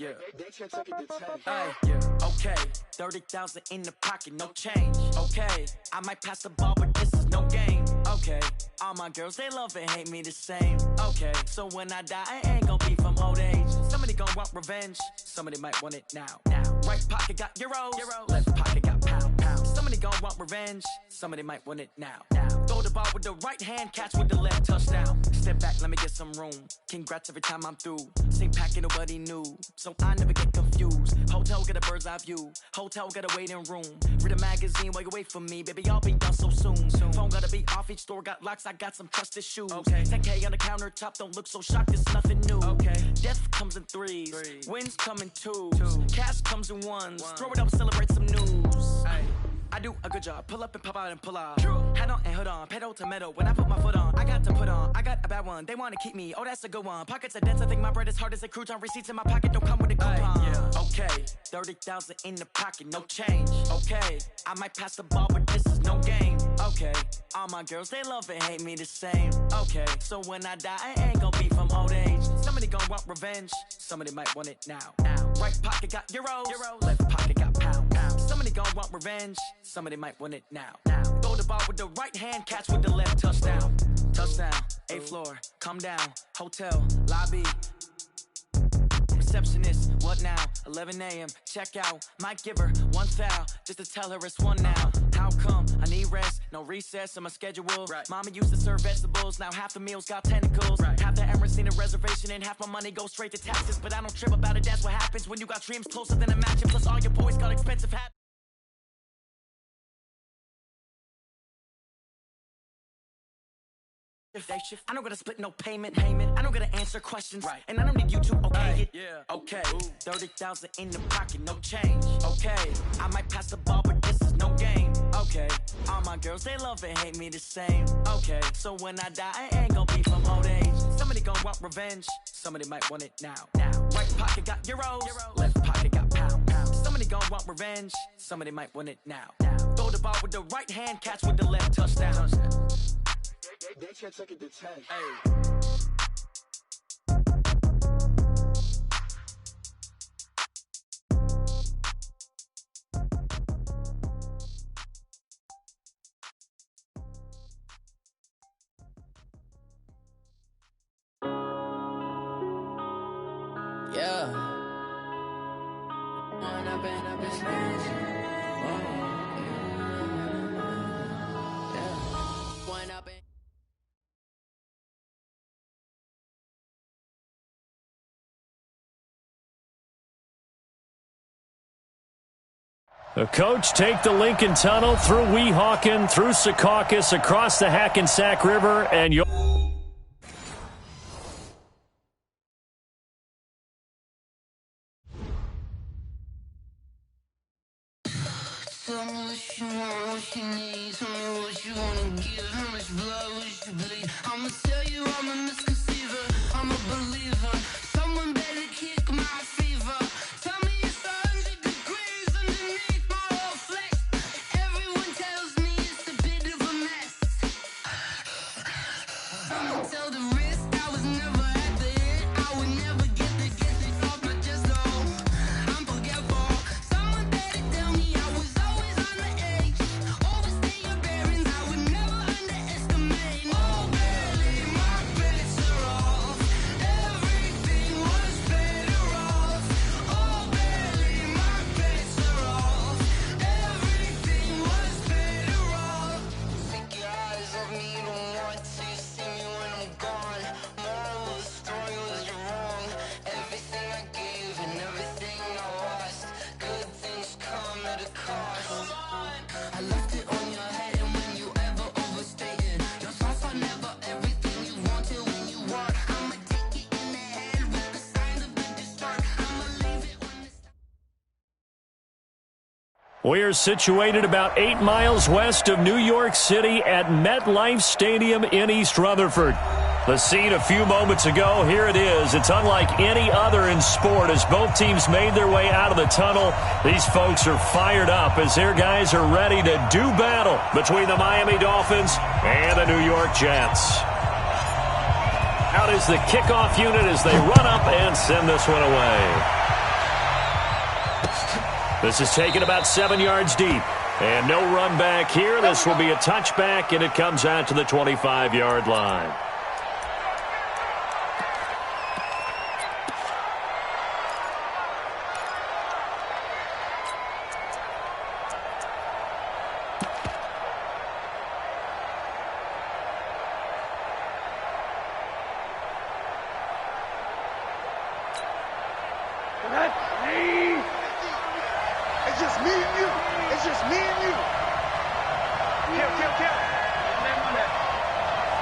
yeah. Yeah, okay. 30,000 in the pocket, no change. Okay, I might pass the ball, but this is no game. Okay, all my girls, they love and hate me the same. Okay, so when I die, I ain't gon' be from old age. Somebody gon' want revenge, somebody might want it now. Right pocket got euros, left pocket got pounds. Somebody gon' want revenge, somebody might want it now. Throw the ball with the right hand, catch with the left, touchdown. Step back, let me get some room. Congrats every time I'm through. Same packet, nobody knew, so I never get confused. Hotel get a bird's eye view, hotel got a waiting room. Read a magazine while you wait for me, baby, I'll be done so soon. Phone gotta be off, each store got locks, I got some trusted shoes. 10K on the countertop, don't look so shocked, it's nothing new. Death comes in threes, wins come in twos, cash comes in ones. Throw it up, celebrate some news. I do a good job, pull up and pop out and pull out. Head on and hood on, pedal to metal. When I put my foot on, I got to put on. I got a bad one, they wanna keep me, oh that's a good one. Pockets are dense, I think my bread is hard as a crouton. Receipts in my pocket don't come with a coupon. Okay, 30,000 in the pocket, no change. Okay, I might pass the ball, but this is no game. Okay, all my girls, they love and hate me the same. Okay, so when I die, I ain't gon' be from old age. Somebody gon' want revenge, somebody might want it now. Right pocket got euros, left pocket got pounds. Somebody gon' want revenge, somebody might want it now. Throw the ball with the right hand, catch with the left, touchdown. Touchdown, 8th floor, come down, hotel, lobby. Receptionist, what now? 11 a.m., check out. Might give her one foul, just to tell her it's one now. How come? I need rest, no recess on my schedule. Mama used to serve vegetables, now half the meals got tentacles. Half the Emirates need a reservation and half my money goes straight to taxes. But I don't trip about it, that's what happens when you got dreams closer than a match. Plus all your boys got expensive habits. I don't gotta split no payment. I don't gotta answer questions. And I don't need you to okay it. Okay, 30,000 in the pocket, no change. Okay, I might pass the ball, but this is no game. Okay, all my girls, they love and hate me the same. Okay, so when I die, I ain't gon' be from old age. Somebody gon' want revenge, somebody might want it now. Right pocket got euros, left pocket got pounds. Somebody gon' want revenge, somebody might want it now. Throw the ball with the right hand, catch with the left, touchdown. They can't take it to 10. Yeah. When I've been smashed. When I've been. The coach take the Lincoln Tunnel through Weehawken, through Secaucus, across the Hackensack River, and you'll... Tell me what you want, what you need. Tell me what you wanna give. How much blood would you bleed? I'ma tell you I'm a misconceiver. I'm a believer. Someone better kick my fever. Tell me it's 100 degrees underneath my whole flesh. Everyone tells me it's a bit of a mess. I'ma tell the risk I was never at the end. I would never get it off my chest though. I'm forgetful. Someone better tell me I was always on the edge. Overstay your bearings, I would never underestimate. Oh, barely, my bets are off. Everything was better off. Oh, barely, my bets are off. Everything was better off. Take your eyes off me, don't want to see me when I'm gone. Moral of the story was you're wrong. Everything I gave and everything I lost. Good things come at a cost. I left it on your head, and when you ever overstay it, your thoughts are never everything you wanted when you want. I'ma take it in the head with the signs of the distort. I'ma leave it when it's We're situated about 8 miles west of New York City at MetLife Stadium in East Rutherford. The scene a few moments ago, here it is. It's unlike any other in sport as both teams made their way out of the tunnel. These folks are fired up as their guys are ready to do battle between the Miami Dolphins and the New York Jets. Out is the kickoff unit as they run up and send this one away. This is taken about 7 yards deep. And no run back here. This will be a touchback, and it comes out to the 25-yard line. It's just me and you. It's just me and you.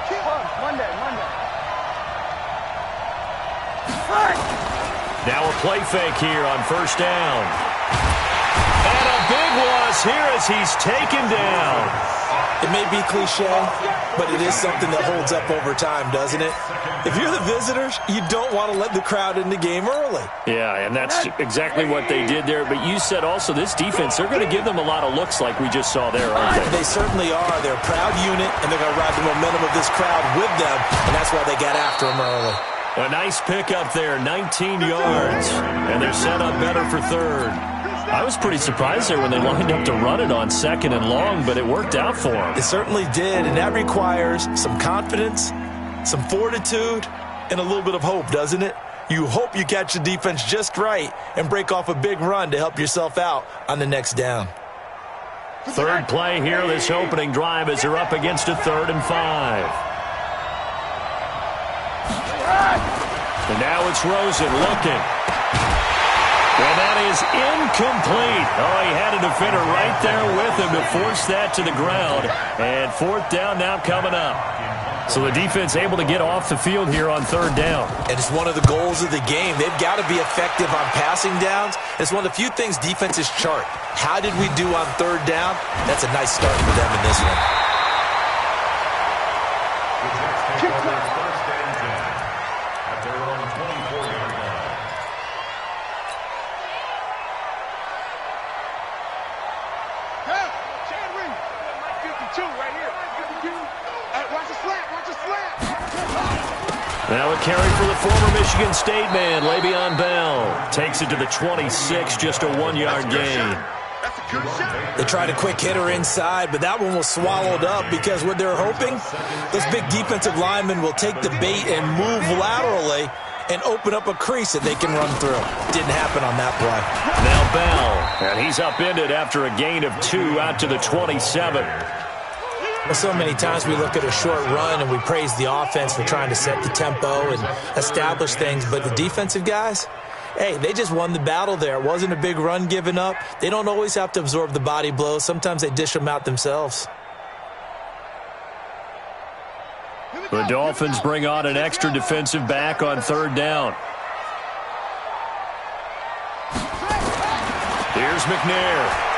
Kill. Monday. Now a play fake here on first down. And a big loss here as he's taken down. It may be cliche, but it is something that holds up over time, doesn't it? If you're the visitors, you don't want to let the crowd in the game early. Yeah, and that's exactly what they did there. But you said also this defense, they're going to give them a lot of looks like we just saw there, aren't they? They certainly are. They're a proud unit, and they're going to ride the momentum of this crowd with them, and that's why they got after them early. A nice pickup there, 19 yards, and they're set up better for third. I was pretty surprised there when they lined up to run it on second and long, but it worked out for them. It certainly did, and that requires some confidence, some fortitude, and a little bit of hope, doesn't it? You hope you catch the defense just right and break off a big run to help yourself out on the next down. Third play here, this opening drive as they're up against a 3rd and 5. And now it's Rosen looking. And that is incomplete. Oh, he had a defender right there with him to force that to the ground. And 4th down now coming up. So the defense able to get off the field here on 3rd down. And it's one of the goals of the game. They've got to be effective on passing downs. It's one of the few things defenses chart. How did we do on 3rd down? That's a nice start for them in this one. Now a carry for the former Michigan State man, Le'Veon Bell. Takes it to the 26, just a 1-yard gain. They tried a quick hitter inside, but that one was swallowed up because what they're hoping, those big defensive linemen will take the bait and move laterally and open up a crease that they can run through. Didn't happen on that play. Now Bell, and he's upended after a gain of 2 out to the 27. Well, so many times we look at a short run and we praise the offense for trying to set the tempo and establish things, but the defensive guys, hey, they just won the battle there. It wasn't a big run given up. They don't always have to absorb the body blows. Sometimes they dish them out themselves. The Dolphins bring on an extra defensive back on 3rd down. Here's McNair.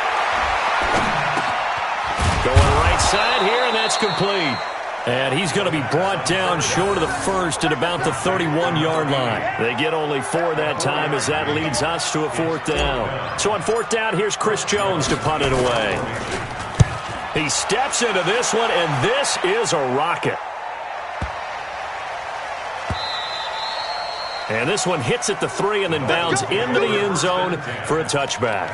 Going right side here, and that's complete. And he's going to be brought down short of the first at about the 31-yard line. They get only 4 that time as that leads us to a 4th down. So on 4th down, here's Chris Jones to punt it away. He steps into this one, and this is a rocket. And this one hits at the 3 and then bounds into the end zone for a touchback.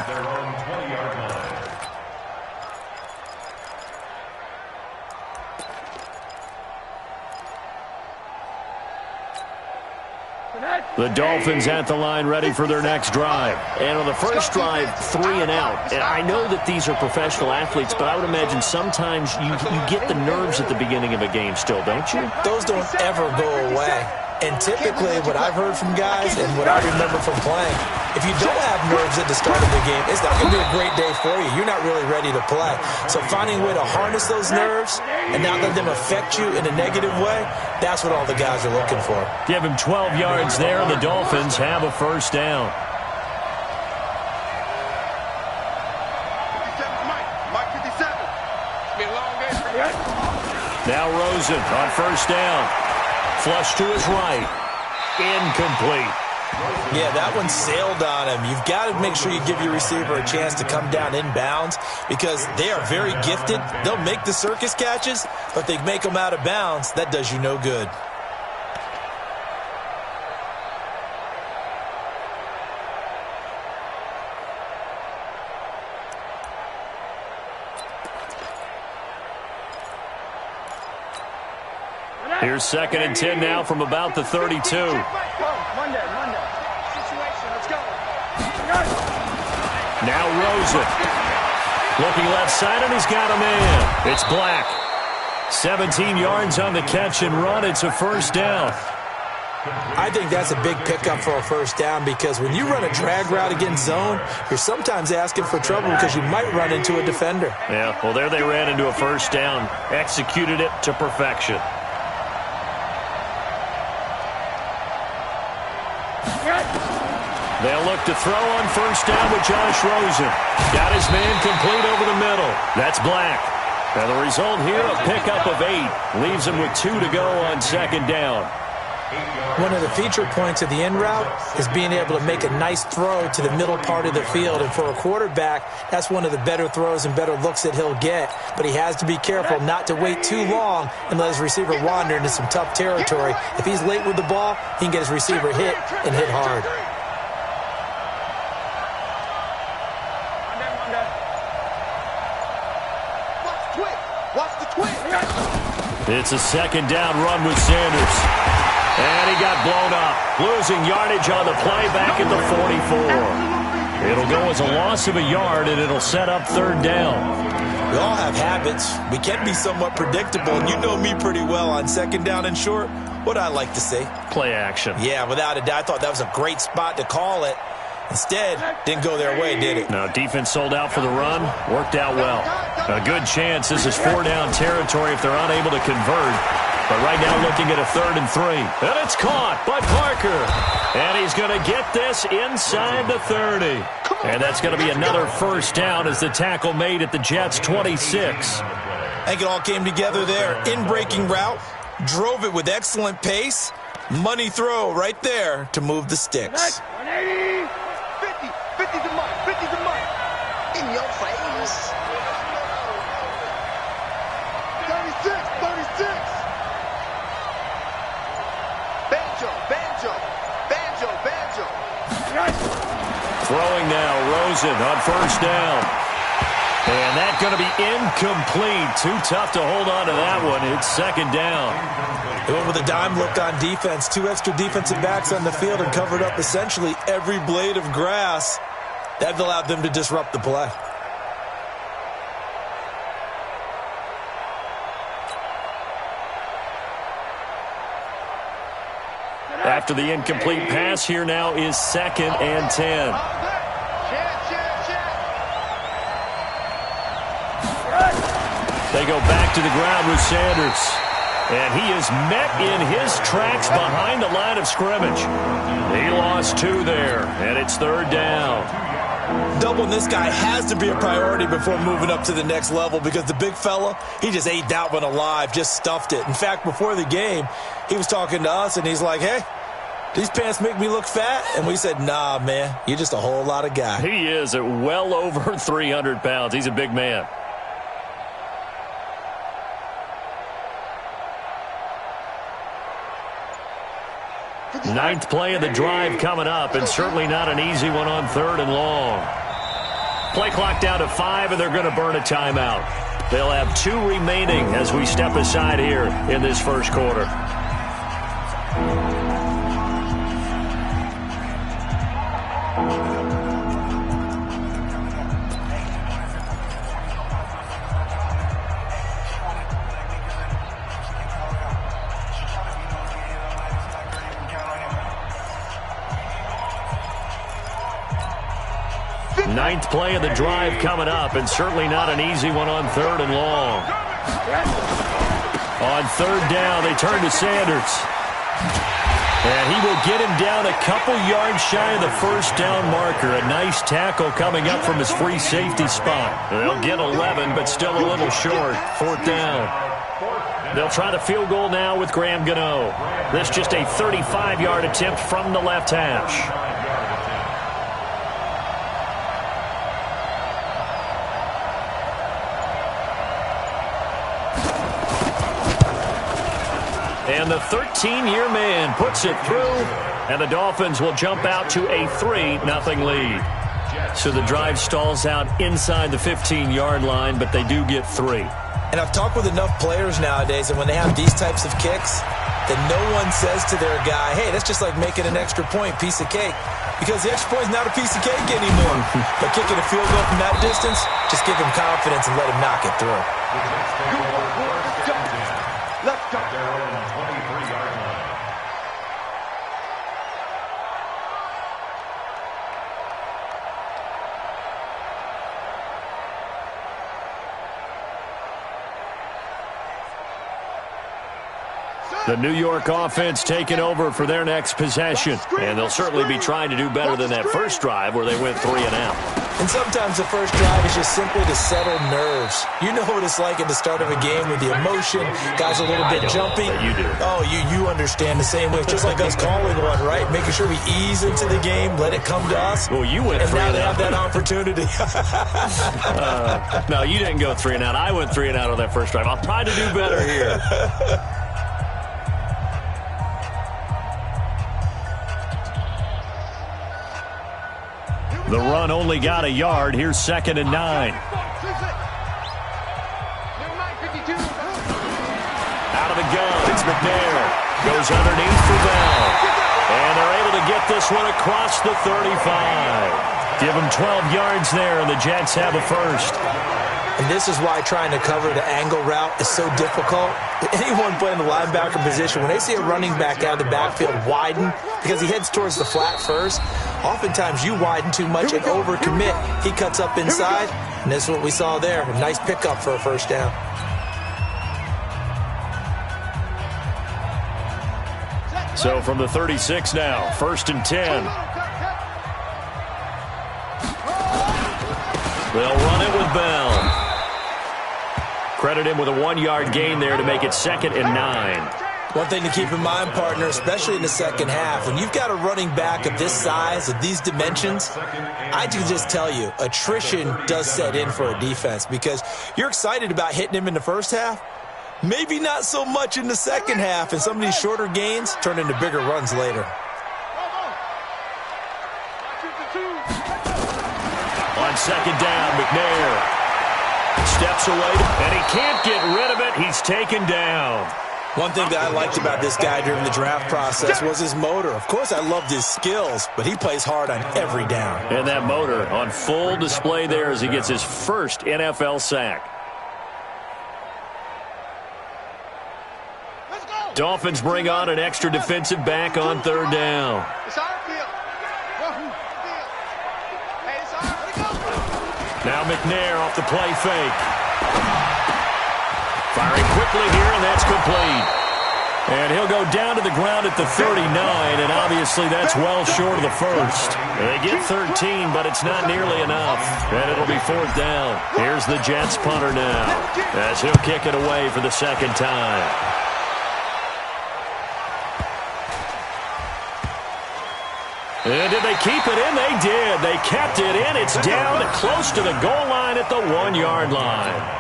The Dolphins at the line ready for their next drive. And on the first drive, 3 and out. And I know that these are professional athletes, but I would imagine sometimes you get the nerves at the beginning of a game still, don't you? Those don't ever go away. And typically what I've heard from guys and what I remember from playing, if you don't have nerves at the start of the game, it's not going to be a great day for you. You're not really ready to play. So finding a way to harness those nerves and not let them affect you in a negative way, that's what all the guys are looking for. Give him 12 yards there, and the Dolphins have a 1st down. Now Rosen on 1st down. Flush to his right. Incomplete. Yeah, that one sailed on him. You've got to make sure you give your receiver a chance to come down inbounds because they are very gifted. They'll make the circus catches, but they make them out of bounds. That does you no good. Here's 2nd and 10 now from about the 32. Monday. Situation, let's go. Now Rosen. Looking left side, and he's got a man. It's Black. 17 yards on the catch and run. It's a first down. I think that's a big pickup for a first down because when you run a drag route against zone, you're sometimes asking for trouble because you might run into a defender. Yeah, well, there they ran into a first down. Executed it to perfection. They'll look to throw on first down with Josh Rosen. Got his man complete over the middle. That's Black. And the result here, a pickup of 8. Leaves him with 2 to go on 2nd down. One of the feature points of the in route is being able to make a nice throw to the middle part of the field. And for a quarterback, that's one of the better throws and better looks that he'll get. But he has to be careful not to wait too long and let his receiver wander into some tough territory. If he's late with the ball, he can get his receiver hit and hit hard. It's a 2nd down run with Sanders. And he got blown up. Losing yardage on the play back at the 44. It'll go as a loss of a yard, and it'll set up 3rd down. We all have habits. We can be somewhat predictable, and you know me pretty well on 2nd down and short. What I like to say? Play action. Yeah, without a doubt. I thought that was a great spot to call it. Instead, didn't go their way, did it? No, defense sold out for the run. Worked out well. A good chance this is 4-down territory if they're unable to convert. But right now looking at a 3rd and 3. And it's caught by Parker. And he's going to get this inside the 30. And that's going to be another first down as the tackle made at the Jets' 26. I think it all came together there. In-breaking route. Drove it with excellent pace. Money throw right there to move the sticks. 180. 50 to Mike. 50 to Mike. In your face. 36. Banjo. Throwing now, Rosen on first down. And that's going to be incomplete. Too tough to hold on to that one. It's 2nd down. They went with a dime look on defense. 2 extra defensive backs on the field and covered up essentially every blade of grass. That allowed them to disrupt the play. After the incomplete pass, here now is 2nd and 10. They go back to the ground with Sanders. And he is met in his tracks behind the line of scrimmage. He lost 2 there, and it's 3rd down. Doubling this guy has to be a priority before moving up to the next level because the big fella, he just ate that one alive, just stuffed it. In fact, before the game, he was talking to us, and he's like, hey, these pants make me look fat? And we said, nah, man, you're just a whole lot of guy. He is at well over 300 pounds. He's a big man. Ninth play of the drive coming up, and certainly not an easy one on 3rd and long. Play clock down to 5, and they're going to burn a timeout. They'll have 2 remaining as we step aside here in this first quarter. Ninth play of the drive coming up, and certainly not an easy one on 3rd and long. On 3rd down, they turn to Sanders. And he will get him down a couple yards shy of the first down marker. A nice tackle coming up from his free safety spot. They'll get 11, but still a little short. 4th down. They'll try the field goal now with Graham Gano. This just a 35-yard attempt from the left hash. And the 13-year man puts it through, and the Dolphins will jump out to a 3-0 lead. So the drive stalls out inside the 15-yard line, but they do get 3. And I've talked with enough players nowadays, and when they have these types of kicks, that no one says to their guy, hey, that's just like making an extra point, piece of cake. Because the extra point is not a piece of cake anymore. But kicking a field goal from that distance, just give him confidence and let him knock it through. Let's go. The New York offense taking over for their next possession. And they'll certainly be trying to do better than that first drive where they went 3 and out. And sometimes the first drive is just simply to settle nerves. You know what it's like at the start of a game with the emotion. Guys a little bit jumpy. You do. Oh, you understand the same way. It's just like us calling one, right? Making sure we ease into the game, let it come to us. Well, you went 3 and and now out. they have that opportunity. No, you didn't go 3 and out. I went 3 and out on that first drive. I'll try to do better here. The run only got a yard. Here's 2nd and 9. Out of the gun, it's McNair. Goes underneath for Bell. And they're able to get this one across the 35. Give them 12 yards there, and the Jets have a first. And this is why trying to cover the angle route is so difficult. Anyone playing the linebacker position, when they see a running back out of the backfield widen, because he heads towards the flat first, oftentimes you widen too much and overcommit. He cuts up inside, and this is what we saw there. A nice pickup for a first down. So from the 36 now, 1st and 10. They'll run it with Bell. Credit him with a 1-yard gain there to make it 2nd and 9. One thing to keep in mind, partner, especially in the second half, when you've got a running back of this size, of these dimensions, I can just tell you, attrition does set in for a defense because you're excited about hitting him in the first half, maybe not so much in the second half, and some of these shorter gains turn into bigger runs later. On 2nd down, McNair steps away, and he can't get rid of it. He's taken down. One thing that I liked about this guy during the draft process was his motor. Of course, I loved his skills, but he plays hard on every down. And that motor on full display there as he gets his first NFL sack. Dolphins bring on an extra defensive back on 3rd down. Now McNair off the play fake. Firing quickly here, and that's complete. And he'll go down to the ground at the 39, and obviously that's well short of the first. They get 13, but it's not nearly enough. And it'll be 4th down. Here's the Jets punter now, as he'll kick it away for the 2nd time. And did they keep it in? They did. They kept it in. It's down close to the goal line at the 1-yard line.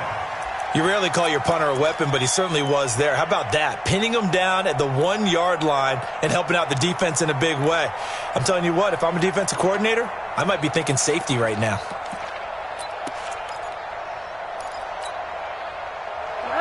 You rarely call your punter a weapon, but he certainly was there. How about that? Pinning him down at the 1-yard line and helping out the defense in a big way. I'm telling you what, if I'm a defensive coordinator, I might be thinking safety right now.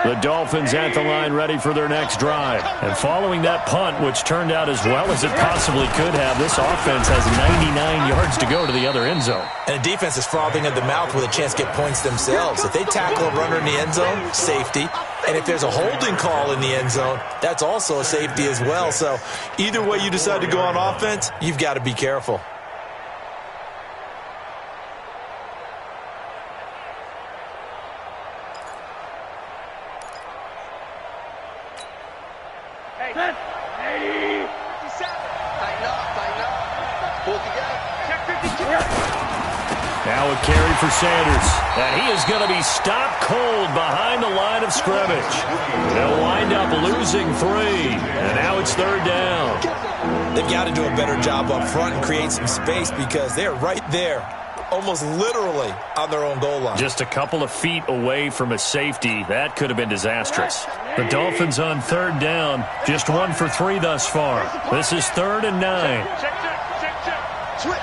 The Dolphins at the line ready for their next drive. And following that punt, which turned out as well as it possibly could have, this offense has 99 yards to go to the other end zone. And the defense is frothing at the mouth with a chance to get points themselves. If they tackle a runner in the end zone, safety. And if there's a holding call in the end zone, that's also a safety as well. So either way you decide to go on offense, you've got to be careful. Now a carry for Sanders. And he is going to be stopped cold behind the line of scrimmage. They'll wind up losing 3. And now it's 3rd down. They've got to do a better job up front and create some space because they're right there, almost literally on their own goal line. Just a couple of feet away from a safety. That could have been disastrous. The Dolphins on 3rd down, just 1 for 3 thus far. This is 3rd and 9. Switch.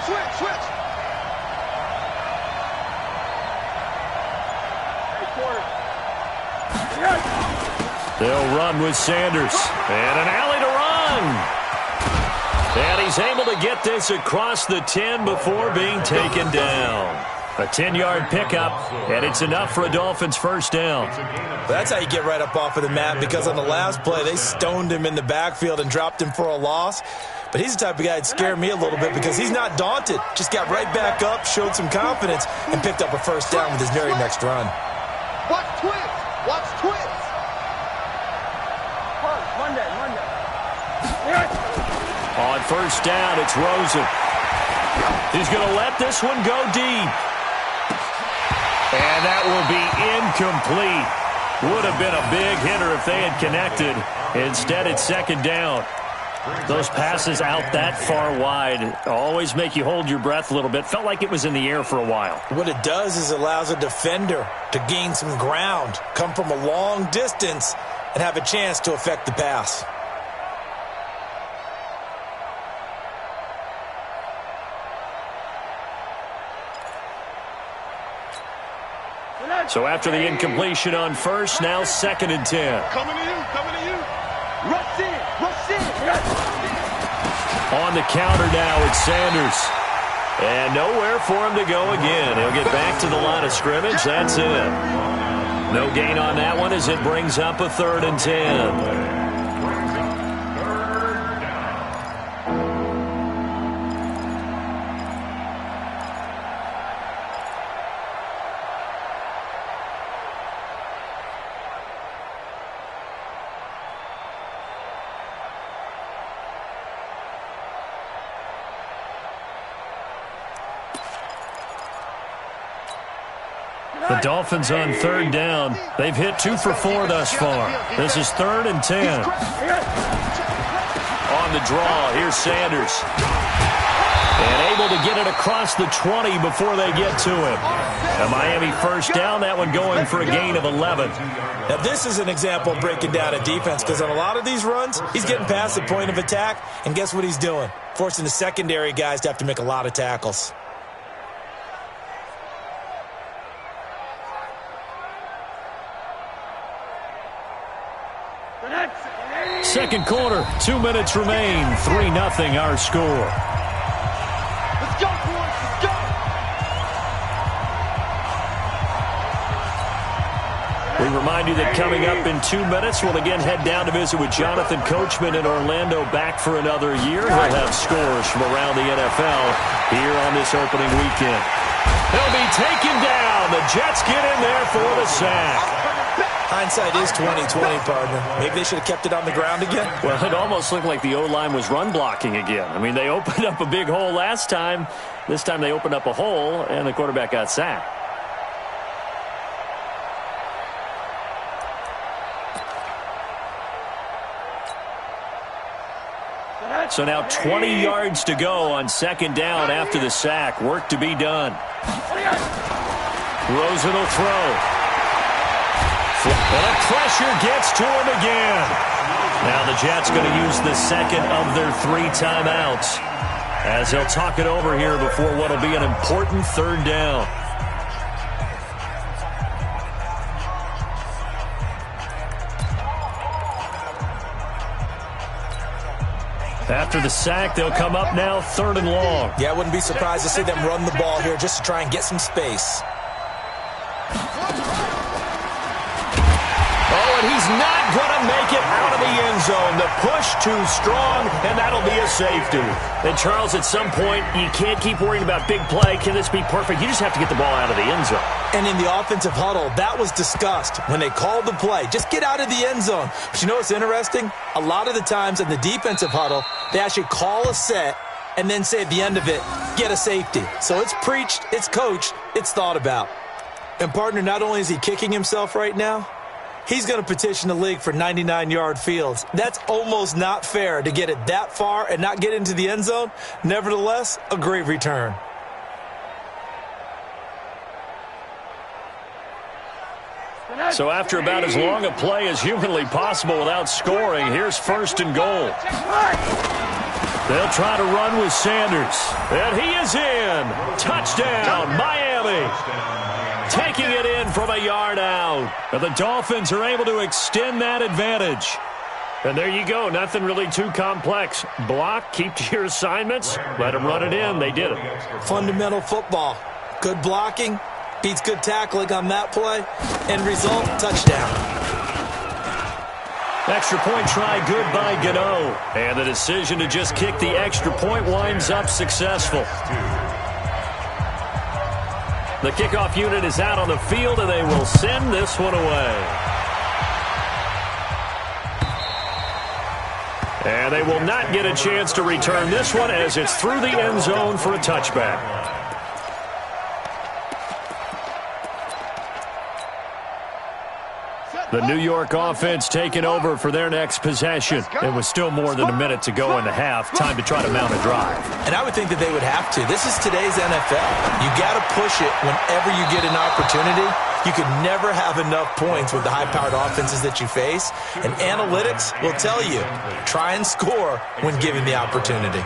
They'll run with Sanders. And an alley to run. And he's able to get this across the 10 before being taken down. A 10-yard pickup, and it's enough for a Dolphins first down. That's how you get right up off of the mat, because on the last play, they stoned him in the backfield and dropped him for a loss. But he's the type of guy that scared me a little bit because he's not daunted. Just got right back up, showed some confidence, and picked up a first down with his very next run. Watch twins. Watch twins. Monday. On first down, it's Rosen. He's going to let this one go deep. And that will be incomplete. Would have been a big hitter if they had connected. Instead, it's second down. Those passes out that far wide always make you hold your breath a little bit. Felt like it was in the air for a while. What it does is it allows a defender to gain some ground, come from a long distance, and have a chance to affect the pass. So after the incompletion on first, now 2nd and 10. Coming to you. Rush in. On the counter now, it's Sanders. And nowhere for him to go again. He'll get back to the line of scrimmage. That's it. No gain on that one as it brings up a 3rd and 10. The Dolphins on 3rd down. They've hit 2 for 4 thus far. This is 3rd and 10. On the draw, here's Sanders. And able to get it across the 20 before they get to him. A Miami first down, that one going for a gain of 11. Now, this is an example of breaking down a defense, because on a lot of these runs, he's getting past the point of attack, and guess what he's doing? Forcing the secondary guys to have to make a lot of tackles. Second quarter, 2 minutes remain. 3-0 our score. Let's go, boys. Let's go. We remind you that coming up in 2 minutes, we'll again head down to visit with Jonathan Coachman in Orlando, back for another year. He'll have scores from around the NFL here on this opening weekend. He'll be taken down. The Jets get in there for the sack. Hindsight is 20/20, partner. Maybe they should have kept it on the ground again. Well, it almost looked like the O-line was run blocking again. I mean, they opened up a big hole last time. This time they opened up a hole, and the quarterback got sacked. So now 20 yards to go on 2nd down after the sack. Work to be done. Rosen will throw. And the pressure gets to him again. Now the Jets going to use the second of their 3 timeouts as they'll talk it over here before what will be an important 3rd down. After the sack, they'll come up now 3rd and long. Yeah, I wouldn't be surprised to see them run the ball here just to try and get some space. And he's not going to make it out of the end zone. The push too strong, and that'll be a safety. And, Charles, at some point, you can't keep worrying about big play. Can this be perfect? You just have to get the ball out of the end zone. And in the offensive huddle, that was discussed when they called the play. Just get out of the end zone. But you know what's interesting? A lot of the times in the defensive huddle, they actually call a set and then say at the end of it, get a safety. So it's preached, it's coached, it's thought about. And, partner, not only is he kicking himself right now, he's going to petition the league for 99-yard fields. That's almost not fair to get it that far and not get into the end zone. Nevertheless, a great return. So after about as long a play as humanly possible without scoring, here's 1st and goal. They'll try to run with Sanders. And he is in. Touchdown, Miami. taking it in from a yard out. And the Dolphins are able to extend that advantage. And there you go. Nothing really too complex. Block, keep to your assignments, let them run it in. They did it. Fundamental football. Good blocking beats good tackling on that play. End result, touchdown. Extra point try good by Gano. And the decision to just kick the extra point winds up successful. The kickoff unit is out on the field, and they will send this one away. And they will not get a chance to return this one as it's through the end zone for a touchback. The New York offense taking over for their next possession. It was still more than a minute to go in the half. Time to try to mount a drive. And I would think that they would have to. This is today's NFL. You got to push it whenever you get an opportunity. You could never have enough points with the high-powered offenses that you face. And analytics will tell you, try and score when given the opportunity.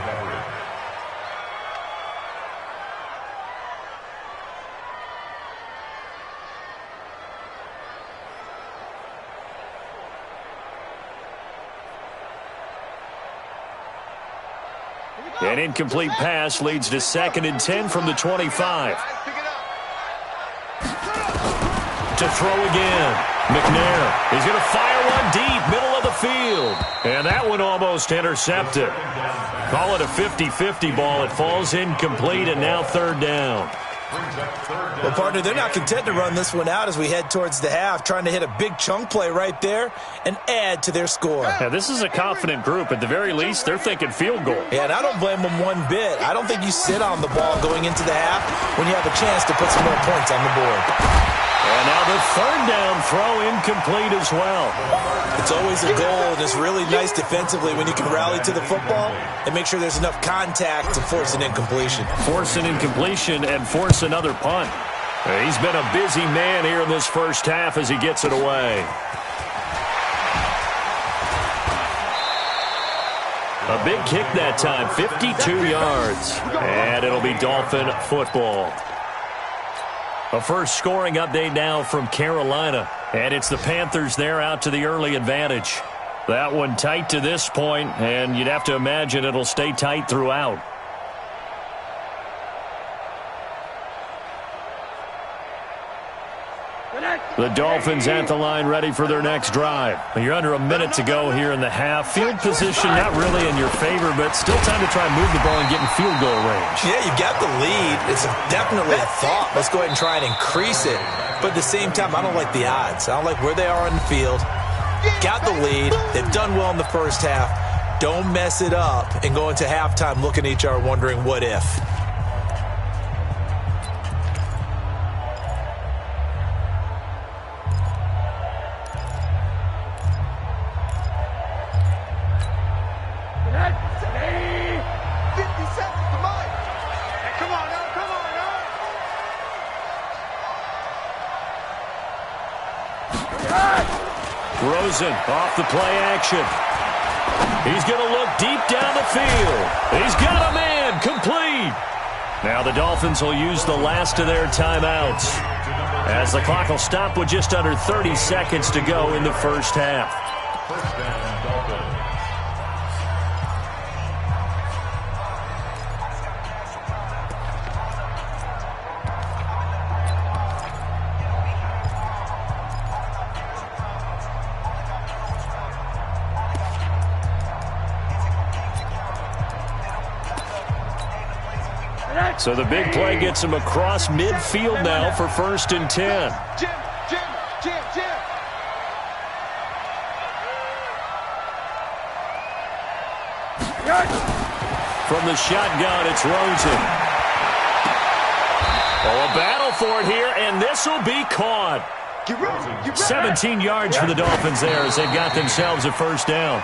An incomplete pass leads to 2nd and 10 from the 25. To throw again. McNair is going to fire one deep, middle of the field. And that one almost intercepted. Call it a 50-50 ball. It falls incomplete, and now 3rd down. Well, partner, they're not content to run this one out as we head towards the half, trying to hit a big chunk play right there and add to their score. Yeah, this is a confident group. At the very least, they're thinking field goal. Yeah, and I don't blame them one bit. I don't think you sit on the ball going into the half when you have a chance to put some more points on the board. And now the 3rd down throw incomplete as well. It's always a goal, and it's really nice defensively when you can rally to the football and make sure there's enough contact to force an incompletion. Force an incompletion and force another punt. He's been a busy man here in this first half as he gets it away. A big kick that time, 52 yards. And it'll be Dolphin football. A first scoring update now from Carolina. And it's the Panthers there out to the early advantage. That one tight to this point, and you'd have to imagine it'll stay tight throughout. The Dolphins at the line ready for their next drive. You're under a minute to go here in the half. Field position not really in your favor, but still time to try and move the ball and get in field goal range. Yeah, you've got the lead. It's definitely a thought. Let's go ahead and try and increase it. But at the same time, I don't like the odds. I don't like where they are on the field. Got the lead. They've done well in the first half. Don't mess it up and go into halftime looking at each other wondering what if. Rosen off the play action. He's going to look deep down the field. He's got a man complete. Now the Dolphins will use the last of their timeouts as the clock will stop with just under 30 seconds to go in the first half. So the big play gets him across midfield now for 1st and 10. Jim. From the shotgun, it's Rosen. Oh, a battle for it here, and this will be caught. 17 yards for the Dolphins there as they've got themselves a 1st down.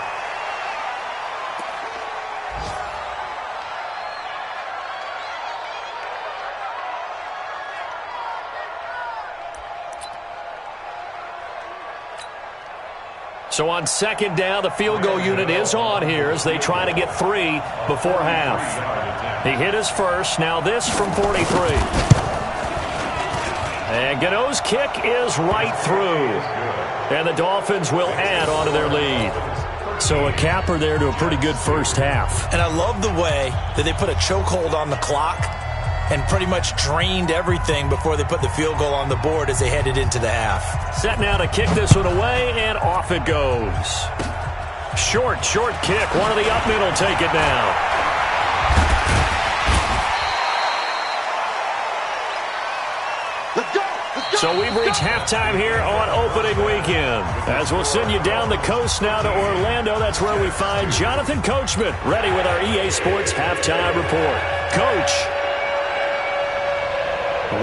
So on 2nd down, the field goal unit is on here as they try to get 3 before half. He hit his first. Now this from 43. And Gano's kick is right through. And the Dolphins will add on to their lead. So a capper there to a pretty good first half. And I love the way that they put a chokehold on the clock and pretty much drained everything before they put the field goal on the board as they headed into the half. Set now to kick this one away, and off it goes. Short kick. One of the up men will take it now. So we've reached halftime here on opening weekend. As we'll send you down the coast now to Orlando, that's where we find Jonathan Coachman ready with our EA Sports halftime report. Coach,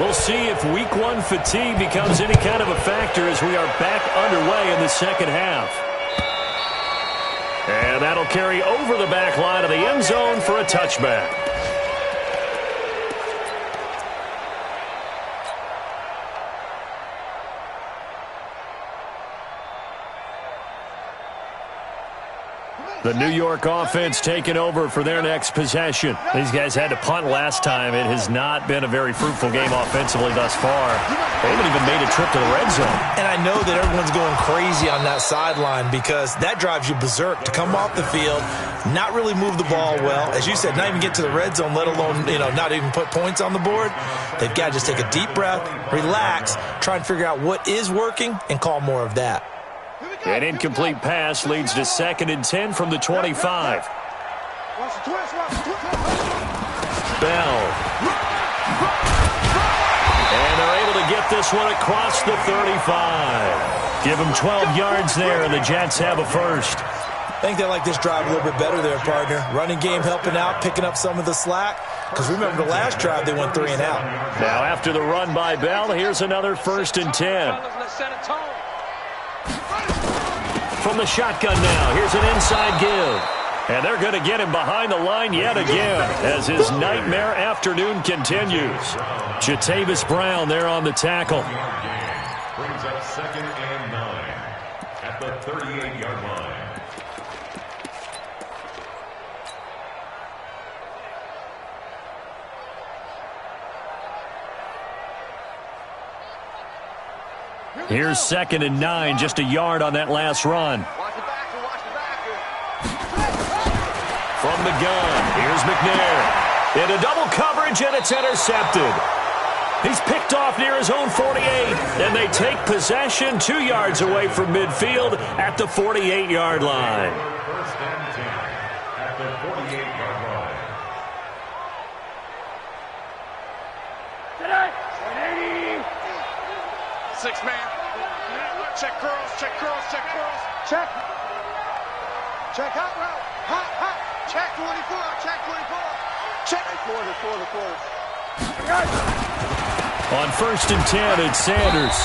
we'll see if week one fatigue becomes any kind of a factor as we are back underway in the second half. And that'll carry over the back line of the end zone for a touchback. The New York offense taking over for their next possession. These guys had to punt last time. It has not been a very fruitful game offensively thus far. They haven't even made a trip to the red zone. And I know that everyone's going crazy on that sideline because that drives you berserk to come off the field, not really move the ball well. As you said, not even get to the red zone, let alone, not even put points on the board. They've got to just take a deep breath, relax, try and figure out what is working, and call more of that. An incomplete pass leads to 2nd and 10 from the 25. Bell. And they're able to get this one across the 35. Give them 12 yards there, and the Jets have a first. I think they like this drive a little bit better there, partner. Running game helping out, picking up some of the slack. Because remember the last drive, they went 3 and out. Now after the run by Bell, here's another 1st and 10. From the shotgun now, here's an inside give. And they're going to get him behind the line yet again as his nightmare afternoon continues. Jatavis Brown there on the tackle. Brings up 2nd and 9 at the 38-yard line. Here's 2nd and 9, just a yard on that last run. From the gun, here's McNair. Into double coverage, and it's intercepted. He's picked off near his own 48, and they take possession 2 yards away from midfield at the 48-yard line. 1st and 10 at the 48-yard line. Six-man. Check curls, check curls, check curls. Check. Check hot route. Hot. Check 24, check 24. Check. Quarter. On 1st and 10, it's Sanders.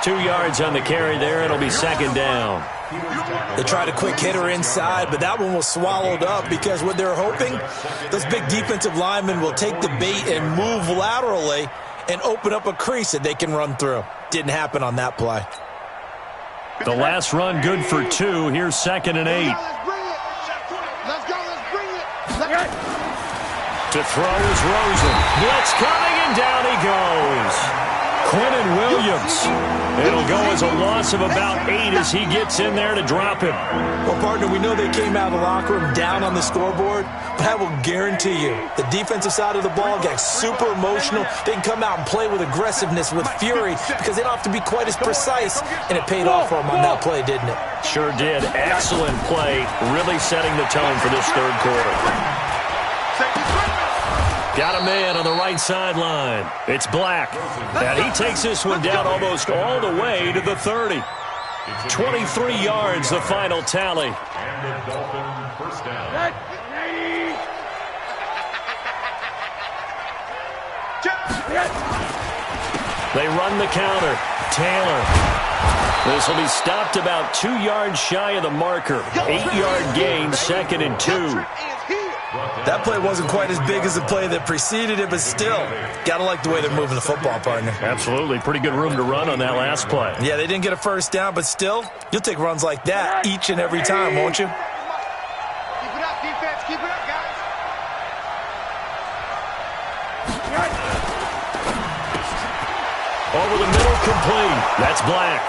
2 yards on the carry there. It'll be 2nd down. They tried a quick hitter inside, but that one was swallowed up because what they're hoping, those big defensive linemen will take the bait and move laterally and open up a crease that they can run through. Didn't happen on that play. The last run good for 2. Here's 2nd and 8. Let's bring it. To throw is Rosen. Blitz coming, and down he goes. Quinnen Williams. It'll go as a loss of about 8 as he gets in there to drop him. Well, partner, we know they came out of the locker room down on the scoreboard, but I will guarantee you the defensive side of the ball got super emotional. They can come out and play with aggressiveness, with fury, because they don't have to be quite as precise, and it paid off for them on that play, didn't it? Sure did. Excellent play, really setting the tone for this third quarter. Got a man on the right sideline. It's Black. And he takes this one down almost all the way to the 30. 23 yards, the final tally. And the Dolphin first down. They run the counter. Taylor. This will be stopped about 2 yards shy of the marker. 8-yard gain, 2nd and 2. That play wasn't quite as big as the play that preceded it, but still, got to like the way they're moving the football, partner. Absolutely. Pretty good room to run on that last play. Yeah, they didn't get a first down, but still, you'll take runs like that each and every time, won't you? Keep it up, defense. Keep it up, guys. incomplete. That's Black.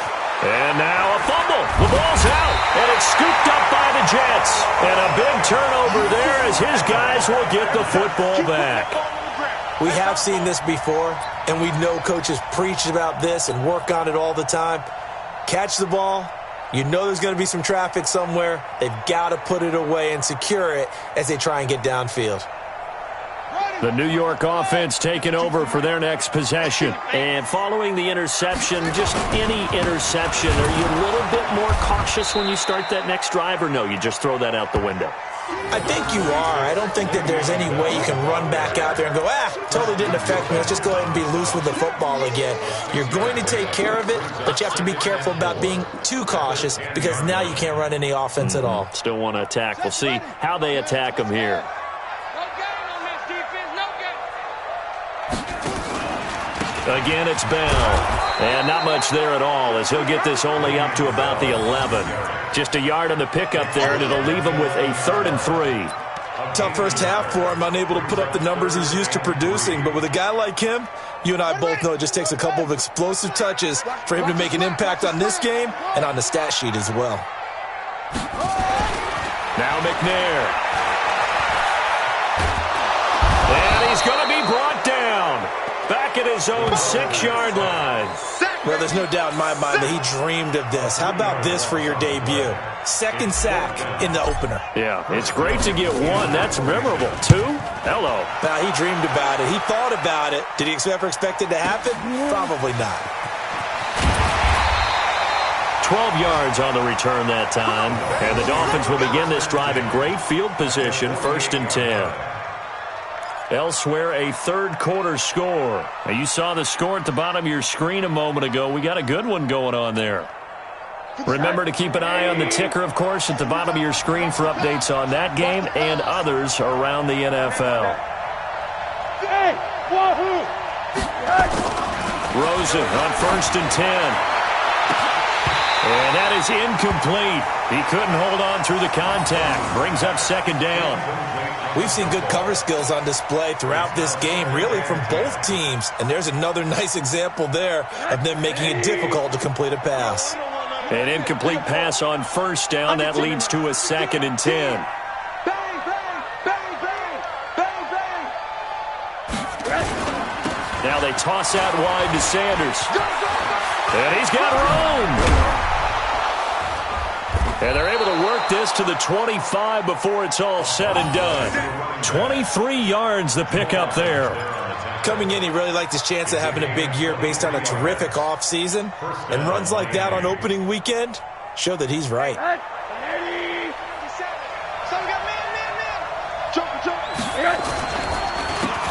And now a fumble. The ball's out, and it's scooped up by the Jets. And a big turnover there as his guys will get the football back. We have seen this before, and we know coaches preach about this and work on it all the time. Catch the ball. You know there's going to be some traffic somewhere. They've got to put it away and secure it as they try and get downfield. The New York offense taking over for their next possession. And following the interception, just any interception, are you a little bit more cautious when you start that next drive, or no, you just throw that out the window? I think you are. I don't think that there's any way you can run back out there and go, totally didn't affect me. Let's just go ahead and be loose with the football again. You're going to take care of it, but you have to be careful about being too cautious because now you can't run any offense at all. Still want to attack. We'll see how they attack them here. Again, it's Bell. And not much there at all as he'll get this only up to about the 11. Just a yard on the pickup there, and it'll leave him with a 3rd and 3. Tough first half for him, unable to put up the numbers he's used to producing. But with a guy like him, you and I both know it just takes a couple of explosive touches for him to make an impact on this game and on the stat sheet as well. Now McNair. And he's going to be brought down. Back at his own 6-yard line. Well, there's no doubt in my mind that he dreamed of this. How about this for your debut? 2nd sack in the opener. Yeah, it's great to get 1. That's memorable. 2? Hello. Now, he dreamed about it. He thought about it. Did he ever expect it to happen? Probably not. 12 yards on the return that time. And the Dolphins will begin this drive in great field position, 1st and 10. Elsewhere, a 3rd quarter score. Now, you saw the score at the bottom of your screen a moment ago. We got a good one going on there. Remember to keep an eye on the ticker, of course, at the bottom of your screen for updates on that game and others around the NFL. Rosen on 1st and 10. And that is incomplete. He couldn't hold on through the contact. Brings up 2nd down. We've seen good cover skills on display throughout this game, really from both teams. And there's another nice example there of them making it difficult to complete a pass. An incomplete pass on 1st down. That leads to a 2nd and 10. Now they toss out wide to Sanders. And he's got room. And they're able to work this to the 25 before it's all said and done. 23 yards the pickup there. Coming in, he really liked his chance of having a big year based on a terrific offseason. And runs like that on opening weekend show that he's right.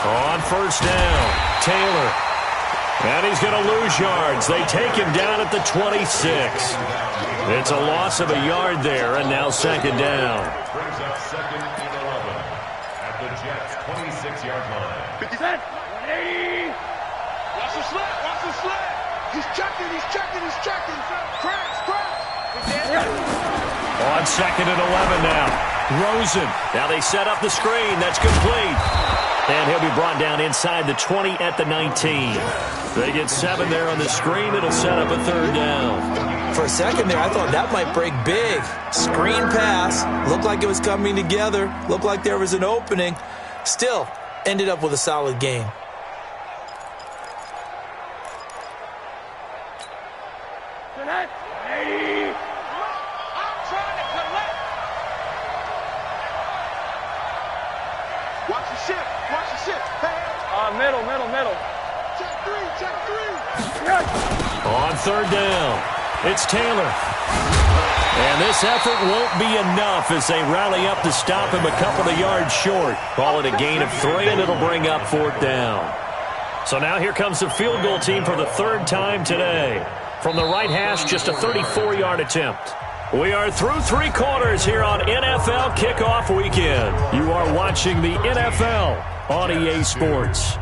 On 1st down, Taylor. And he's going to lose yards. They take him down at the 26. It's a loss of a yard there, and now 2nd down. Brings up 2nd and 11 at the Jets' 26-yard line. 50 180. Watch the slip, watch the slip. He's checking, he's checking, he's checking. Crash. On 2nd and 11 now. Rosen. Now they set up the screen. That's complete. And he'll be brought down inside the 20 at the 19. They get 7 there on the screen. It'll set up a 3rd down. For a second there, I thought that might break big. Screen pass. Looked like it was coming together. Looked like there was an opening. Still, ended up with a solid game. Watch the ship, watch the ship. Middle. Check three. On 3rd down, it's Taylor. And this effort won't be enough as they rally up to stop him a couple of yards short. Call it a gain of 3, and it'll bring up 4th down. So now here comes the field goal team for the 3rd time today. From the right hash, just a 34-yard attempt. We are through 3 quarters here on NFL Kickoff Weekend. You are watching the NFL on EA Sports.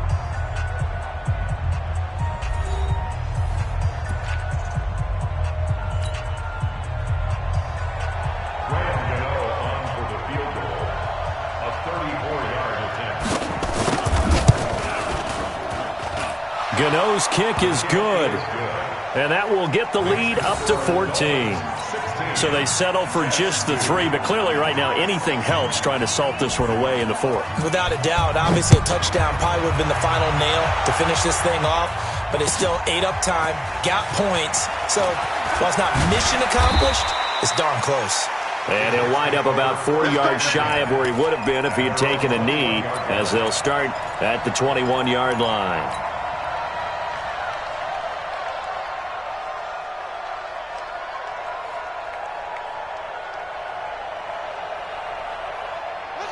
Gano's kick is good. And that will get the lead up to 14. So they settle for just the 3, but clearly right now anything helps trying to salt this one away in the 4th. Without a doubt, obviously a touchdown probably would have been the final nail to finish this thing off, but it's still ate up time, got points. So while it's not mission accomplished, it's darn close. And he'll wind up about 4 yards shy of where he would have been if he had taken a knee, as they'll start at the 21-yard line.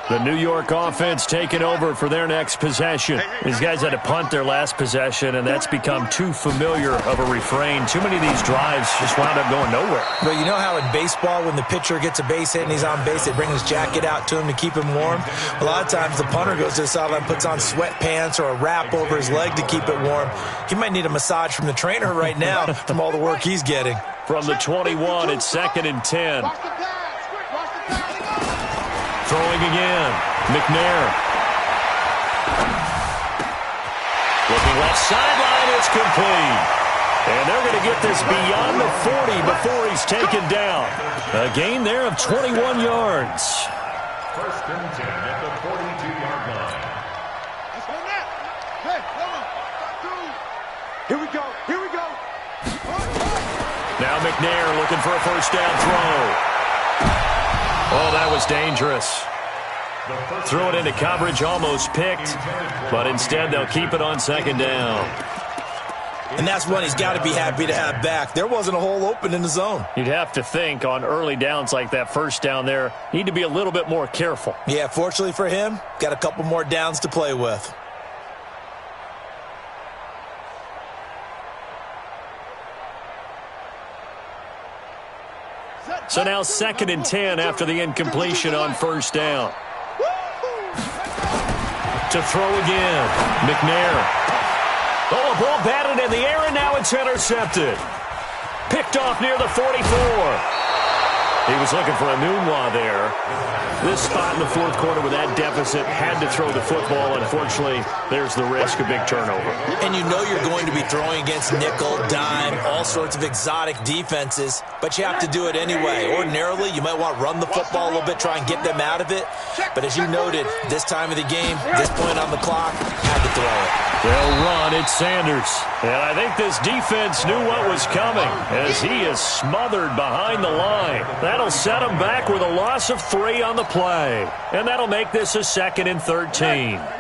The New York offense taking over for their next possession. These guys had to punt their last possession, and that's become too familiar of a refrain. Too many of these drives just wound up going nowhere. But you know how in baseball, when the pitcher gets a base hit and he's on base, they bring his jacket out to him to keep him warm? A lot of times the punter goes to the sideline, puts on sweatpants or a wrap over his leg to keep it warm. He might need a massage from the trainer right now from all the work he's getting. From the 21, it's 2nd and 10. Throwing again, McNair. Looking left sideline, it's complete. And they're going to get this beyond the 40 before he's taken down. A gain there of 21 yards. 1st and 10 at the 42-yard line. Hey, come on. Here we go. Here we go. Now McNair looking for a 1st down throw. Oh, that was dangerous. Threw it into coverage, almost picked, but instead they'll keep it on 2nd down. And that's one he's got to be happy to have back. There wasn't a hole open in the zone. You'd have to think on early downs like that 1st down there, need to be a little bit more careful. Yeah, fortunately for him, got a couple more downs to play with. So now 2nd and 10 after the incompletion on 1st down. To throw again, McNair. Oh, a ball batted in the air, and now it's intercepted. Picked off near the 44. He was looking for a Nunwa there. This spot in the 4th quarter with that deficit, had to throw the football. Unfortunately, there's the risk of big turnover. And you know you're going to be throwing against nickel, dime, all sorts of exotic defenses, but you have to do it anyway. Ordinarily, you might want to run the football a little bit, try and get them out of it. But as you noted, this time of the game, this point on the clock, had to throw it. They'll run. It's Sanders. And I think this defense knew what was coming as he is smothered behind the line. That'll set him back with a loss of 3 on the play. And that'll make this a 2nd and 13. Alert.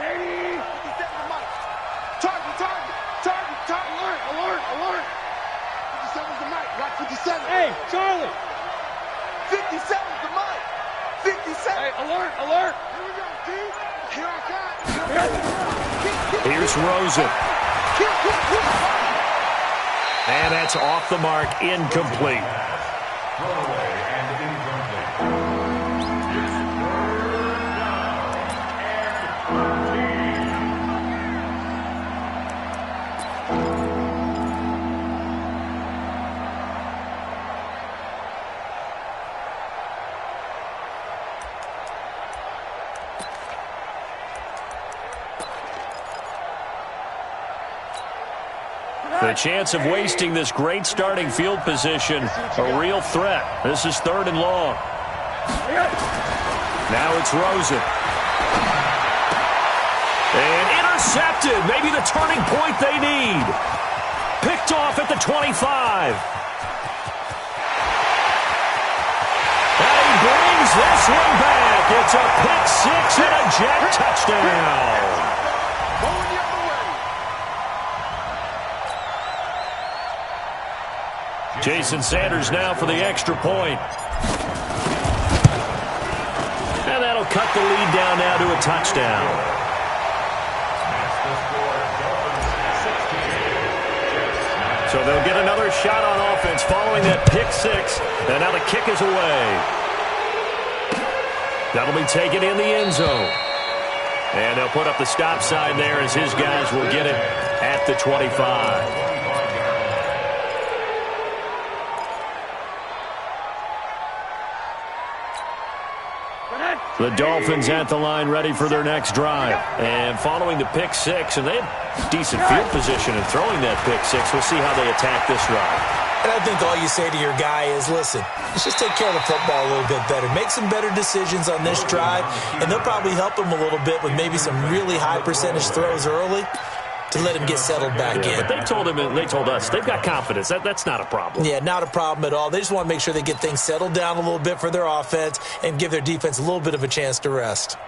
57's the mic. Rock 57. Hey, Charlie. 57's the mic. 57. Hey, alert. Here we go, dude. Here I come. Here's Rosen. And that's off the mark, incomplete. Throwaway and incomplete. It's 3rd down and 13. The chance of wasting this great starting field position, a real threat. This is 3rd and long. Now it's Rosen. And intercepted. Maybe the turning point they need. Picked off at the 25. And he brings this one back. It's a pick 6 and a jet touchdown. Jason Sanders now for the extra point. And that'll cut the lead down now to a touchdown. So they'll get another shot on offense following that pick 6. And now the kick is away. That'll be taken in the end zone. And they'll put up the stop sign there as his guys will get it at the 25. The Dolphins at the line ready for their next drive. And following the pick six, and they have decent field position in throwing that pick six. We'll see how they attack this drive. And I think all you say to your guy is, listen, let's just take care of the football a little bit better. Make some better decisions on this drive, and they'll probably help him a little bit with maybe some really high percentage throws early to let him get settled back in. But they told him, and they told us, they've got confidence. That's not a problem. Yeah, not a problem at all. They just want to make sure they get things settled down a little bit for their offense and give their defense a little bit of a chance to rest.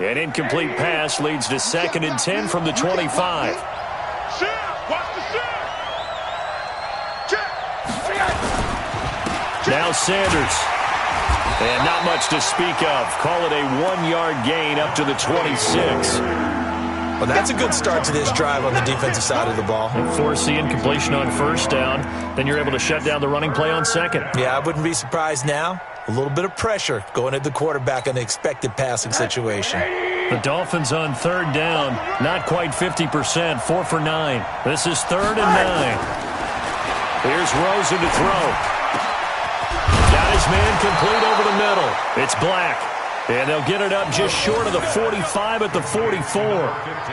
An incomplete pass leads to 2nd and 10 from the 25. Now Sanders. And not much to speak of. Call it a 1-yard gain up to the 26. Well, that's a good start to this drive on the defensive side of the ball. And force the incompletion on first down. Then you're able to shut down the running play on second. Yeah, I wouldn't be surprised now. A little bit of pressure going at the quarterback in the expected passing situation. The Dolphins on 3rd down. Not quite 50%. 4 for 9. This is 3rd and 9. Here's Rosen to throw. Got his man complete over the middle. It's Black. And they'll get it up just short of the 45 at the 44.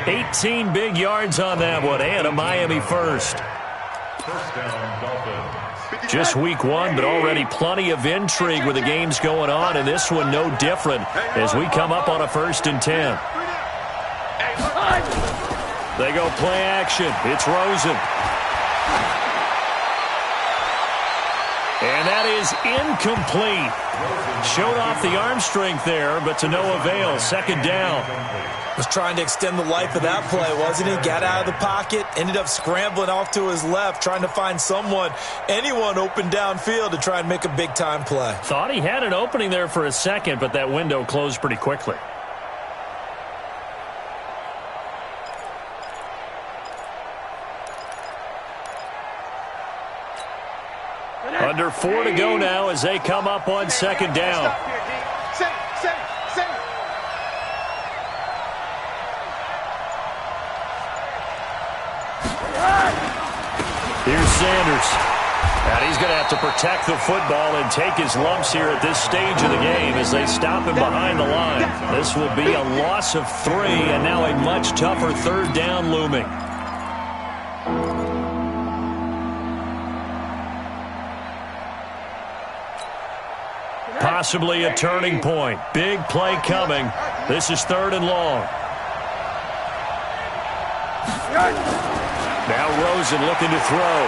18 big yards on that one, and a Miami first. First down, Dolphins. Just week 1, but already plenty of intrigue with the games going on, and this one no different as we come up on a 1st and 10. They go play action. It's Rosen. And that is incomplete. Showed off the arm strength there, but to no avail. 2nd down. Was trying to extend the life of that play, wasn't he? Got out of the pocket, ended up scrambling off to his left, trying to find anyone open downfield to try and make a big-time play. Thought he had an opening there for a second, but that window closed pretty quickly. Under 4 to go now as they come up on 2nd down. Here's Sanders. And he's going to have to protect the football and take his lumps here at this stage of the game as they stop him behind the line. This will be a loss of 3, and now a much tougher 3rd down looming. Possibly a turning point. Big play coming. This is 3rd and long. Now Rosen looking to throw.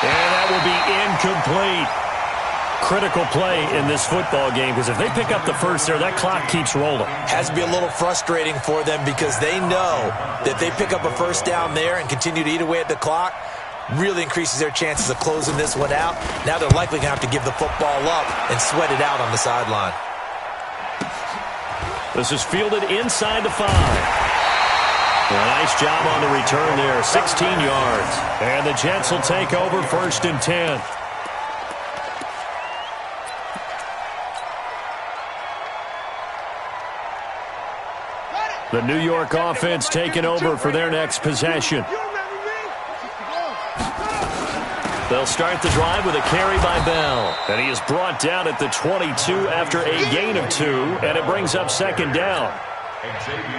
And that will be incomplete. Critical play in this football game because if they pick up the first there, that clock keeps rolling. Has to be a little frustrating for them because they know that they pick up a first down there and continue to eat away at the clock, really increases their chances of closing this one out. Now they're likely going to have to give the football up and sweat it out on the sideline. This is fielded inside the 5. Nice job on the return there, 16 yards. And the Jets will take over 1st and 10. The New York offense taking over for their next possession. They'll start the drive with a carry by Bell. And he is brought down at the 22 after a gain of 2, and it brings up 2nd down.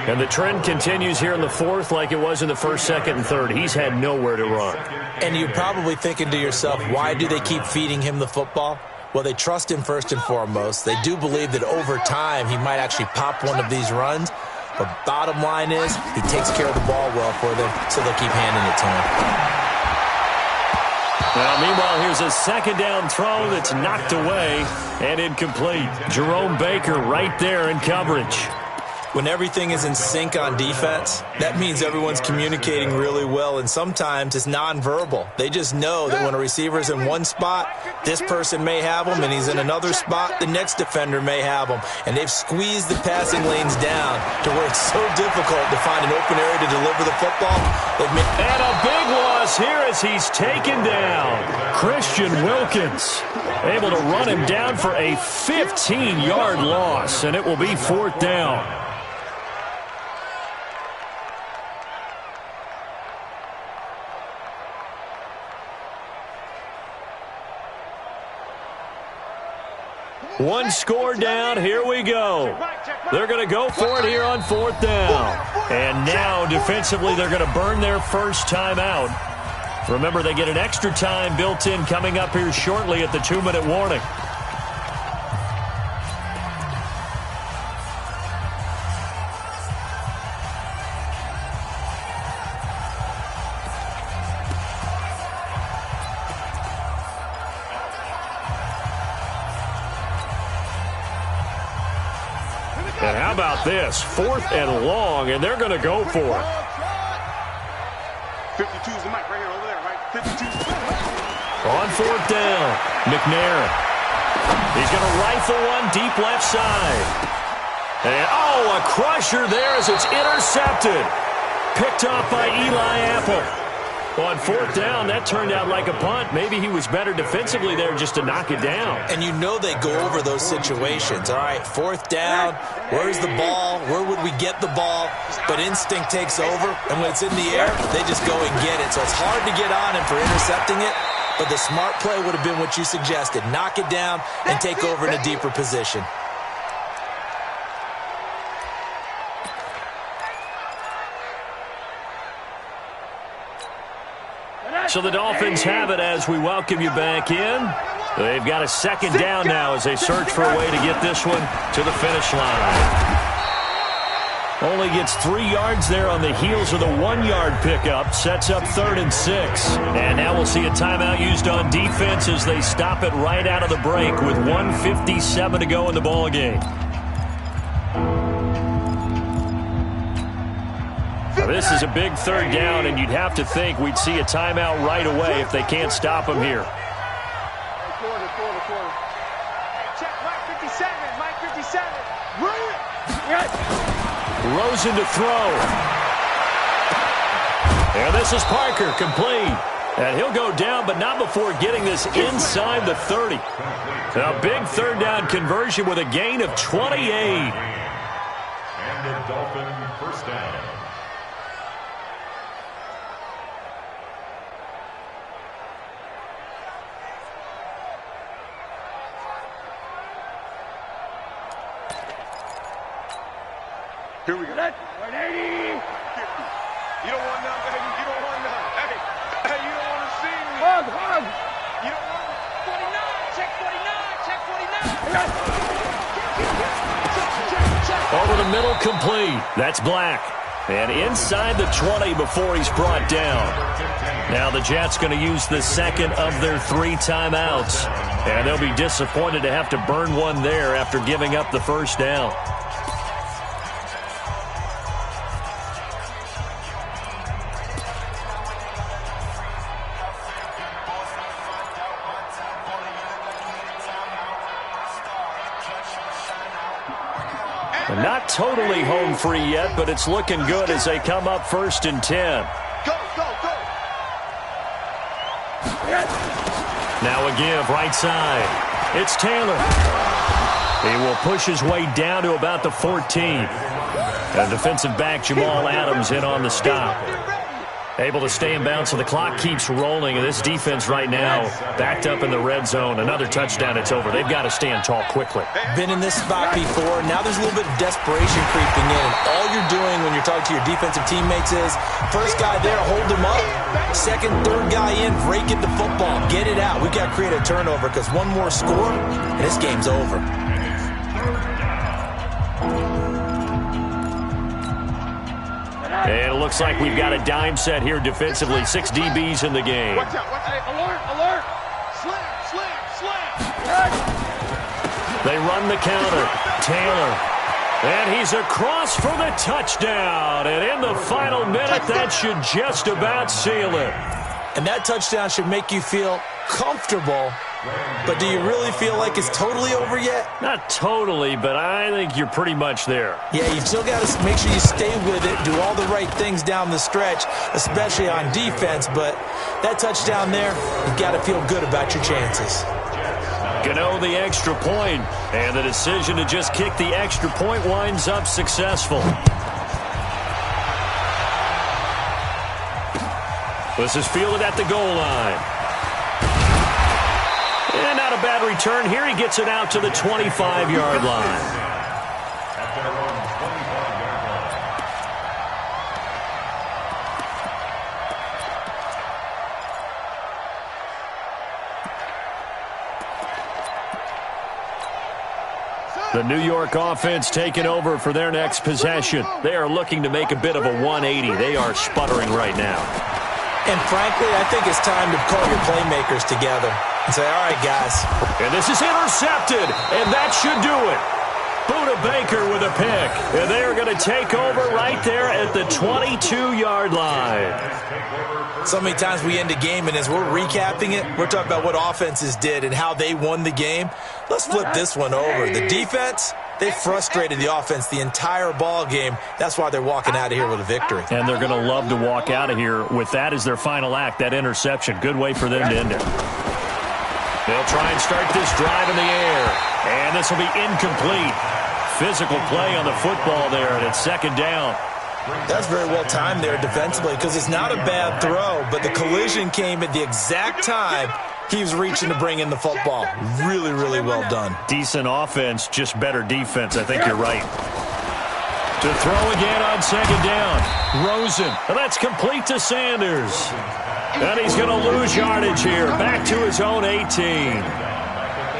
And the trend continues here in the 4th like it was in the 1st, 2nd, and 3rd. He's had nowhere to run. And you're probably thinking to yourself, why do they keep feeding him the football? Well, they trust him first and foremost. They do believe that over time he might actually pop one of these runs. But bottom line is he takes care of the ball well for them, so they'll keep handing it to him. Well, meanwhile, here's a 2nd down throw that's knocked away and incomplete. Jerome Baker right there in coverage. When everything is in sync on defense, that means everyone's communicating really well, and sometimes it's nonverbal. They just know that when a receiver's in one spot, this person may have him, and he's in another spot, the next defender may have him. And they've squeezed the passing lanes down to where it's so difficult to find an open area to deliver the football. And a big loss here as he's taken down. Christian Wilkins able to run him down for a 15-yard loss, and it will be 4th down. One score down. Here we go. They're going to go for it here on 4th down. And now, defensively, they're going to burn their first timeout. Remember, they get an extra time built in coming up here shortly at the 2-minute warning. And how about this? 4th and long, and they're going to go for it. 52's the mic right here, over there, right? 52. On 4th down, McNair. He's going to rifle one deep left side. And, oh, a crusher there as it's intercepted. Picked off by Eli Apple. On 4th down, that turned out like a punt. Maybe he was better defensively there just to knock it down. And you know they go over those situations. All right, 4th down, where's the ball? Where would we get the ball? But instinct takes over, and when it's in the air, they just go and get it. So it's hard to get on him for intercepting it, but the smart play would have been what you suggested. Knock it down and take over in a deeper position. So the Dolphins have it as we welcome you back in. They've got a 2nd down now as they search for a way to get this one to the finish line. Only gets 3 yards there on the heels of the 1-yard pickup. Sets up 3rd and 6. And now we'll see a timeout used on defense as they stop it right out of the break with 1:57 to go in the ball game. This is a big 3rd down, and you'd have to think we'd see a timeout right away if they can't stop him here. Quarter. Check, Mike 57, Mike 57. Rosen to throw. And this is Parker, complete. And he'll go down, but not before getting this inside the 30. A big 3rd down conversion with a gain of 28. And the Dolphin first down. Here we go. 180. You don't want none, baby. You don't want none. Hey, you don't want to see me. Hug. You don't want 49. Check 49. Check 49. Over the middle, complete. That's Black. And inside the 20 before he's brought down. Now the Jets going to use the 2nd of their 3 timeouts. And they'll be disappointed to have to burn one there after giving up the 1st down. Not totally home free yet, but it's looking good as they come up 1st and 10. Go. Now a give right side. It's Taylor. He will push his way down to about the 14. And defensive back Jamal Adams in on the stop. Able to stay in bounds, so the clock keeps rolling. And this defense right now backed up in the red zone. Another touchdown, it's over. They've got to stand tall quickly. Been in this spot before. Now there's a little bit of desperation creeping in. And all you're doing when you're talking to your defensive teammates is, first guy there, hold him up. 2nd, 3rd guy in, break it the football. Get it out. We've got to create a turnover because one more score, and this game's over. And it looks like we've got a dime set here defensively. 6 DBs in the game. Watch out. Hey, alert. Slam. They run the counter. Taylor. And he's across for the touchdown. And in the final minute, that should just about seal it. And that touchdown should make you feel comfortable. But do you really feel like it's totally over yet? Not totally, but I think you're pretty much there. Yeah, you've still got to make sure you stay with it, do all the right things down the stretch, especially on defense. But that touchdown there, you've got to feel good about your chances. Gano the extra point, and the decision to just kick the extra point winds up successful. This is fielded at the goal line. And not a bad return here. He gets it out to the 25-yard line. At their own 25-yard line. The New York offense taking over for their next possession. They are looking to make a bit of a 180. They are sputtering right now. And frankly, I think it's time to call your playmakers together and say, all right, guys. And this is intercepted, and that should do it. Buda Baker with a pick, and they are going to take over right there at the 22-yard line. So many times we end a game, and as we're recapping it, we're talking about what offenses did and how they won the game. Let's flip this one over. The defense, they frustrated the offense the entire ball game. That's why they're walking out of here with a victory. And they're going to love to walk out of here with that as their final act, that interception. Good way for them to end it. They'll try and start this drive in the air, and this will be incomplete. Physical play on the football there, and it's second down. That's very well timed there defensively because it's not a bad throw, but the collision came at the exact time he was reaching to bring in the football. Really, really well done. Decent offense, just better defense. I think you're right. To throw again on second down. Rosen. And that's complete to Sanders. And he's going to lose yardage here. Back to his own 18.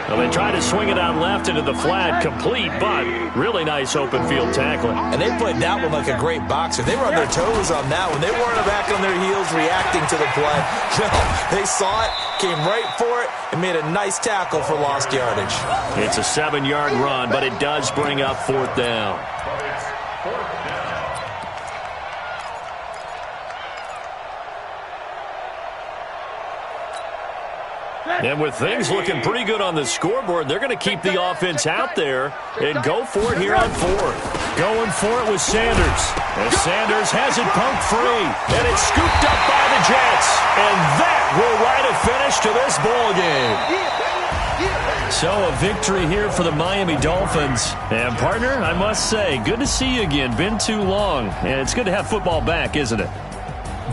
Well, they try to swing it out left into the flat, complete, but really nice open field tackling. And they played that one like a great boxer. They were on their toes on that one. They weren't back on their heels reacting to the play. No, they saw it, came right for it, and made a nice tackle for lost yardage. It's a 7-yard run, but it does bring up fourth down. And with things looking pretty good on the scoreboard, they're going to keep the offense out there and go for it here on fourth. Going for it with Sanders. And Sanders has it pumped free. And it's scooped up by the Jets. And that will write a finish to this ball game. So a victory here for the Miami Dolphins. And partner, I must say, good to see you again. Been too long. And it's good to have football back, isn't it?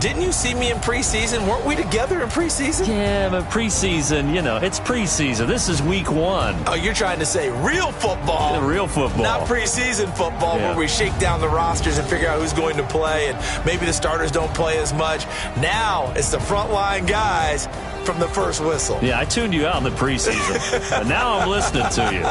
Didn't you see me in preseason? Weren't we together in preseason? Yeah, but preseason, you know, it's preseason. This is week 1. Oh, you're trying to say real football. Yeah, real football. Not preseason football where we shake down the rosters and figure out who's going to play and maybe the starters don't play as much. Now it's the frontline guys from the first whistle. Yeah, I tuned you out in the preseason. But now I'm listening to you.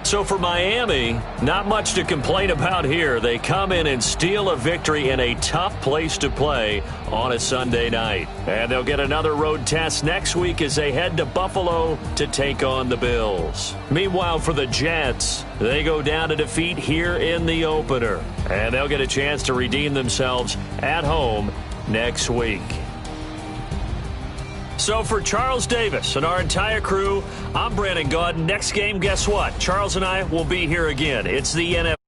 So for Miami, not much to complain about here. They come in and steal a victory in a tough place to play on a Sunday night. And they'll get another road test next week as they head to Buffalo to take on the Bills. Meanwhile, for the Jets, they go down to defeat here in the opener. And they'll get a chance to redeem themselves at home next week. So for Charles Davis and our entire crew, I'm Brandon Gaudin. Next game, guess what? Charles and I will be here again. It's the NFL.